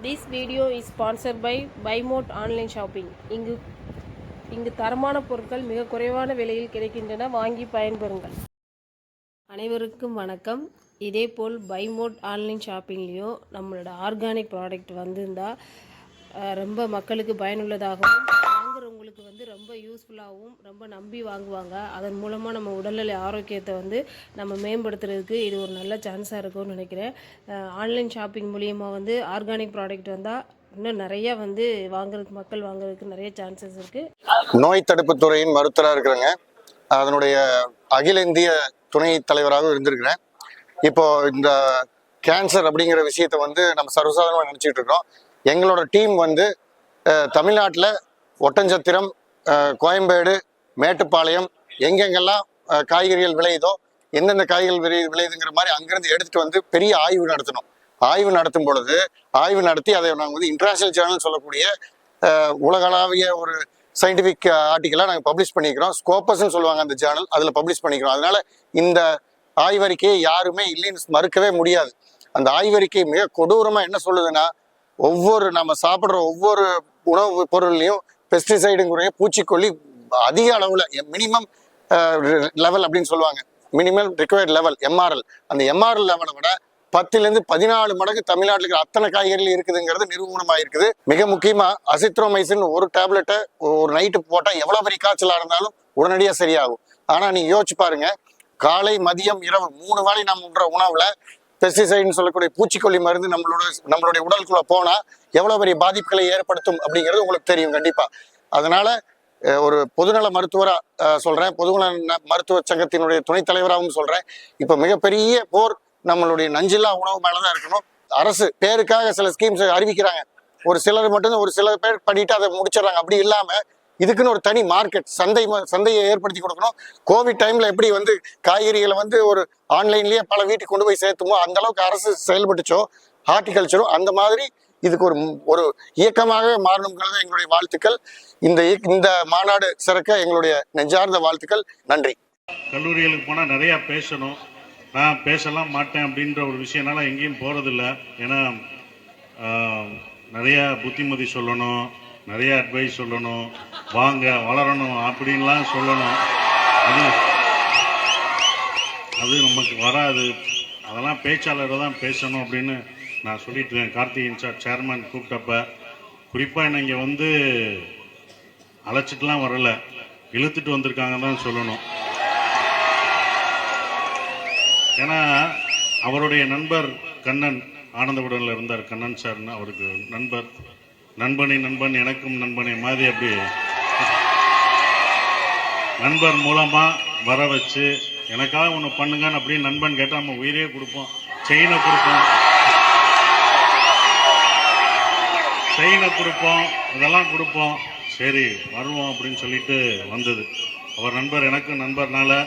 This video is sponsored by BuyMode online shopping. இங்கு தரமான பொருட்கள் மிக குறைவான விலையில் கிடைக்கின்றன. வாங்கி பயன்பெறுங்கள். அனைவருக்கும் வணக்கம். இதேபோல் BuyMode ஆன்லைன் ஷாப்பிங்லேயும் நம்மளோட ஆர்கானிக் ப்ராடக்ட் வந்திருந்தால் ரொம்ப மக்களுக்கு பயனுள்ளதாகவும் வாங்குறவங்களுக்கு ரொம்ப யூஸ்ஃபுல்லாகவும் ரொம்ப நம்பி வாங்குவாங்க. அதன் மூலமாக நம்ம உடல்நிலை ஆரோக்கியத்தை நம்ம மேம்படுத்துறதுக்கு இது ஒரு நல்ல சான்ஸாக இருக்கும்னு நினைக்கிறேன். ஆன்லைன் ஷாப்பிங் மூலியமாக ஆர்கானிக் ப்ராடக்ட் வந்தால் இன்னும் நிறைய மக்கள் வாங்குறதுக்கு நிறைய சான்சஸ் இருக்குது. நோய் தடுப்பு துறையின் மருத்துவராக இருக்கிறேங்க. அதனுடைய அகில இந்திய துணை தலைவராகவும் இருந்திருக்கிறேன். இப்போ இந்த கேன்சர் அப்படிங்கிற விஷயத்தை நம்ம சர்வசாதாரணமாக நினச்சிட்டு இருக்கோம். எங்களோட டீம் தமிழ்நாட்டில் ஒட்டஞ்சத்திரம், கோயம்பேடு, மேட்டுப்பாளையம் எங்கெங்கெல்லாம் காய்கறிகள் விளையுதோ, எந்தெந்த காய்கறிகள் விளையுதுங்கிற மாதிரி அங்கேருந்து எடுத்துகிட்டு பெரிய ஆய்வு நடத்தணும். ஆய்வு நடத்தும் பொழுது ஆய்வு நடத்தி அதை நாங்கள் இன்டர்நேஷனல் ஜேர்னல் சொல்லக்கூடிய உலகளாவிய ஒரு சயின்டிஃபிக் ஆர்டிக்கலாக நாங்கள் பப்ளிஷ் பண்ணிக்கிறோம். ஸ்கோப்பஸ்ன்னு சொல்லுவாங்க அந்த ஜேர்னல், அதில் பப்ளிஷ் பண்ணிக்கிறோம். அதனால இந்த ஆய்வறிக்கையை யாருமே இல்லைன்னு மறுக்கவே முடியாது. அந்த ஆய்வறிக்கை மிக கொடூரமாக என்ன சொல்லுதுன்னா, நம்ம சாப்பிட்ற ஒவ்வொரு உணவு பொருள்லையும் பெஸ்டிசைடுங்கிற பூச்சிக்கொல்லி அதிக அளவில் மினிமம் லெவல் அப்படின்னு சொல்லுவாங்க, மினிமம் ரிக்வயர்ட் லெவல் MRL. அந்த MRL லெவலை விட 10 to 14 மடங்கு தமிழ்நாட்டில் இருக்கிற அத்தனை காய்கறிகள் இருக்குதுங்கிறது நிரூபணமாக இருக்குது. மிக முக்கியமாக அசித்ரோமைசின் ஒரு டேப்லெட்டை ஒரு நைட்டு போட்டால் எவ்வளோ பெரிய காய்ச்சலாக இருந்தாலும் உடனடியாக சரியாகும். ஆனால் நீங்கள் யோசிச்சு பாருங்க, காலை மதியம் இரவு 3 வேளை நம்ம உண்ற உணவில் பெஸ்டிசைடுன்னு சொல்லக்கூடிய பூச்சிக்கொல்லி மருந்து நம்மளுடைய உடலுக்குள்ள போனால் எவ்வளோ பெரிய பாதிப்புகளை ஏற்படுத்தும் அப்படிங்கிறது உங்களுக்கு தெரியும் கண்டிப்பாக. அதனால ஒரு பொதுநல மருத்துவராக சொல்கிறேன், பொதுநல மருத்துவ சங்கத்தினுடைய துணைத் தலைவராகவும் சொல்கிறேன். இப்போ மிகப்பெரிய போர் நம்மளுடைய நஞ்சில்லா உணவு மேலே தான் இருக்கணும். அரசு பேருக்காக சில ஸ்கீம்ஸ் அறிவிக்கிறாங்க, ஒரு சிலர் மட்டும்தான் ஒரு சில பேர் பண்ணிட்டு அதை முடிச்சிடறாங்க. அப்படி இல்லாமல் இதுக்குன்னு ஒரு தனி மார்க்கெட் சந்தையை ஏற்படுத்தி கொடுக்கணும். கோவிட் டைம்ல எப்படி காய்கறிகளை ஒரு ஆன்லைன்லயே பல வீட்டுக்கு கொண்டு போய் சேர்த்துமோ அந்த அளவுக்கு அரசு செயல்பட்டுச்சோ ஹார்டிகல்ச்சரும், அந்த மாதிரி இதுக்கு ஒரு இயக்கமாக மாறணுங்கிறது எங்களுடைய வாழ்த்துக்கள். இந்த மாநாடு சிறக்க எங்களுடைய நெஞ்சார்ந்த வாழ்த்துக்கள். நன்றி. கல்லூரிகளுக்கு போனால் நிறையா பேசணும், நான் பேசலாம் மாட்டேன் அப்படின்ற ஒரு விஷயம்னால எங்கேயும் போகிறதில்ல. ஏன்னா நிறையா புத்திமதி சொல்லணும், நிறைய அட்வைஸ் சொல்லணும், வாங்க வளரணும் அப்படின்லாம் சொல்லணும். அது நமக்கு வராது. அதெல்லாம் பேச்சாளரை தான் பேசணும் அப்படின்னு நான் சொல்லிட்டு இருக்கேன். கார்த்திக் சேர்மன் கூப்பிட்டப்ப குறிப்பாக என்னை இங்கே அழைச்சிட்டுலாம் வரல, இழுத்துட்டு வந்திருக்காங்க தான் சொல்லணும். ஏன்னா அவருடைய நண்பர் கண்ணன் ஆனந்தபுரனில் இருந்தார், கண்ணன் சார்னு அவருக்கு நண்பன் எனக்கும் நண்பனை மாதிரி அப்படி நண்பர் மூலமா வர வச்சு எனக்காக ஒன்று பண்ணுங்கன்னு அப்படின்னு நண்பன் கேட்டால் நம்ம உயிரே கொடுப்போம், செயினை கொடுப்போம், இதெல்லாம் கொடுப்போம். சரி வருவோம் அப்படின்னு சொல்லிட்டு வந்தது. அவர் நண்பர் எனக்கு நண்பர்னால